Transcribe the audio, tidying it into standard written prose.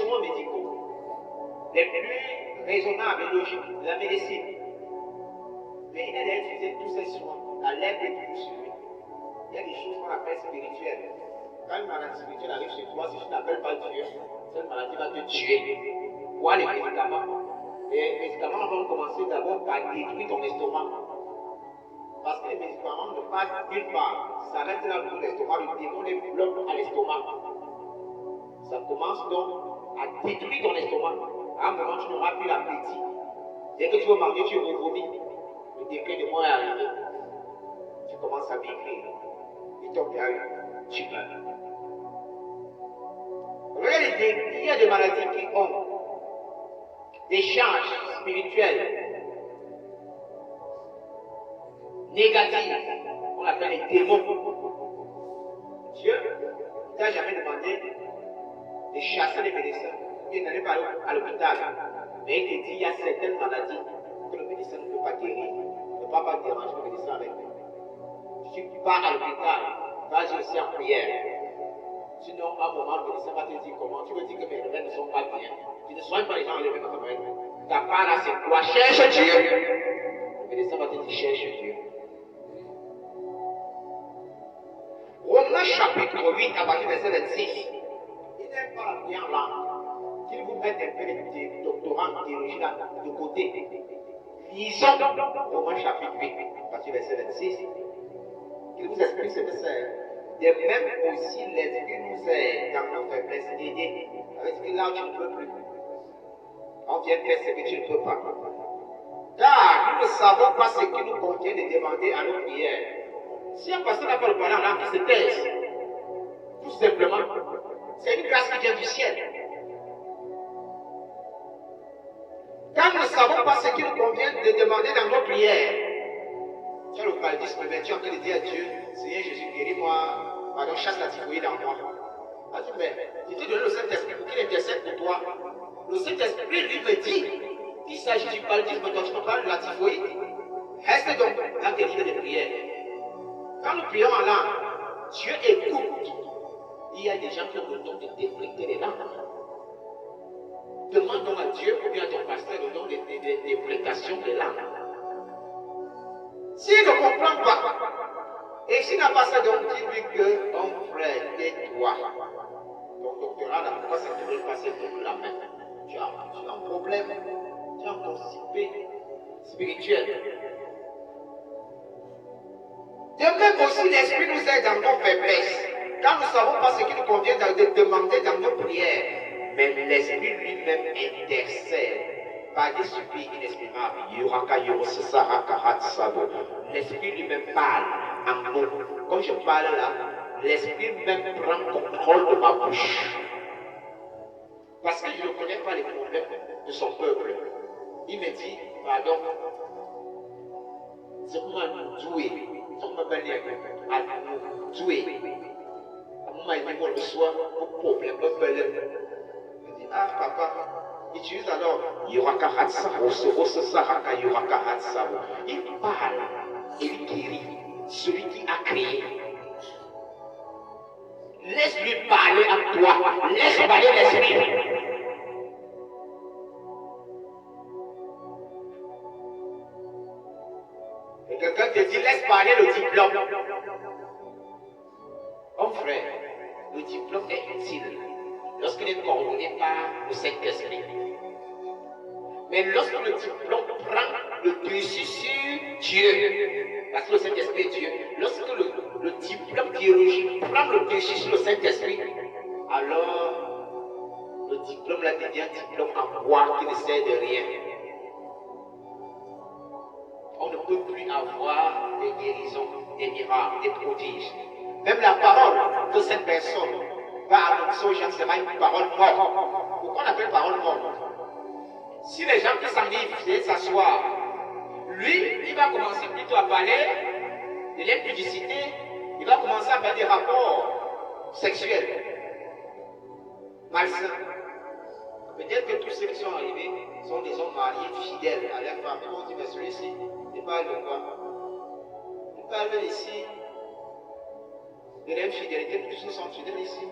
instruments médicaux les plus raisonnables et logiques de la médecine. Mais il a utilisé tous ces soins, la lèvre est toujours sur lui. Il y a des choses qu'on appelle spirituelles. Quand une maladie spirituelle arrive chez toi, si tu n'appelles pas Dieu, cette maladie va te tuer. Quoi les médicaments? Les médicaments vont commencer d'abord par détruire ton estomac. Parce que les médicaments ne partent nulle part. Ça reste là dans l'estomac, le démon les bloque à l'estomac. Ça commence donc à détruire ton estomac. À un moment, tu n'auras plus l'appétit. Dès que tu veux manger, tu revomis. Le décret de mort est arrivé. Tu commences à maigrir. Et ton cœur, tu meurs. Il y a des maladies qui ont des charges spirituelles négatives. On appelle les démons. Dieu ne t'a jamais demandé de chasser les médecins. Il n'allait pas à l'hôpital. Mais il te dit qu'il y a certaines maladies que le médecin ne peut pas guérir. Ne peut pas déranger le médecin avec. Si tu pars à l'hôpital, vas-y aussi en prière. Sinon, à un moment, le médecin va te dire comment. Tu veux dire que mes rêves ne sont pas bien. Tu ne soignes pas les gens avec les rêves. Ta part là, c'est quoi? Cherche Dieu. Le médecin va te dire cherche Dieu. Romains chapitre 8, à partir du verset 26. Il n'est pas la première langue. S'il vous met un peu de doctorat en théologie là, de côté, lisons Romains chapitre 8, à partir du verset 26. Il vous explique ce que c'est. De même aussi, l'esprit nous aide dans nos faiblesses d'aider. Avec ce que là, tu ne peux plus. On vient faire ce que tu ne peux pas. Car nous ne savons pas ce qui nous convient de demander à nos prières. Si un pasteur n'a pas le parler en langue, il se taise. Tout simplement. C'est une grâce qui vient du ciel. Car nous ne savons pas ce qui nous convient de demander dans nos prières. Tu as le paludisme, mais tu es en train de dire à Dieu, Seigneur Jésus, guéris-moi, pardon, chasse la typhoïde en moi. Vas-y, mais je t'ai donné le Saint-Esprit pour qu'il intercède pour toi. Le Saint-Esprit, lui, me dit qu'il s'agit du paludisme dont tu me parles de la typhoïde. Reste donc dans tes livres de prière. Quand nous prions en langue, Dieu écoute. Il y a des gens qui ont le don de déflecter les langues. Demande donc à Dieu ou bien à ton pasteur le don de déflectation des langues. S'il ne comprend pas, et s'il n'a pas ça, donc dis-lui que ton frère, tais-toi. Ton doctorat, là, pourquoi ça ne devrait pas se donner la main? Tu as un problème, tu as un constipé spirituel. De même aussi, l'Esprit nous aide dans nos faiblesses. Quand nous ne savons pas ce qu'il nous convient de demander dans nos prières, mais l'Esprit lui-même intercède par des suppliques inexprimables. L'Esprit lui-même parle en mots. Quand je parle là, l'Esprit même prend contrôle de ma bouche. Parce que je ne connais pas les problèmes de son peuple. Il me dit, pardon, c'est comment nous douer. C'est comment nous douer. Comment il me reçoit pour problème, il dit, ah papa, utilise alors Yorakahatsa, Ososaraka Yorakahatsa. Il parle et il guérit celui qui a créé. Laisse-lui parler à toi, laisse parler l'esprit. Et quelqu'un te dit, laisse parler le diplôme. Mon frère, le diplôme est utile lorsqu'il est coordonné par le Saint-Esprit. Mais lorsque le diplôme prend le dessus sur Dieu, parce que le Saint-Esprit est Dieu, lorsque le diplôme théologique prend le dessus sur le Saint-Esprit, alors le diplôme là devient un diplôme en bois qui ne sert de rien. On ne peut plus avoir des guérisons, des miracles, des prodiges. Même la parole de cette personne va annoncer aux gens que ce sera une parole morte. Pourquoi on appelle parole morte? Si les gens qui s'enlivent, viennent s'asseoir, lui, il va commencer plutôt à parler de l'impudicité, il va commencer à parler des rapports sexuels, malsains. Peut-être que tous ceux qui sont arrivés sont des hommes mariés fidèles à leur femme. Ils vont dire, mais celui-ci, il parle de quoi? Il parle ici de l'infidélité, tous ils sont fidèles ici.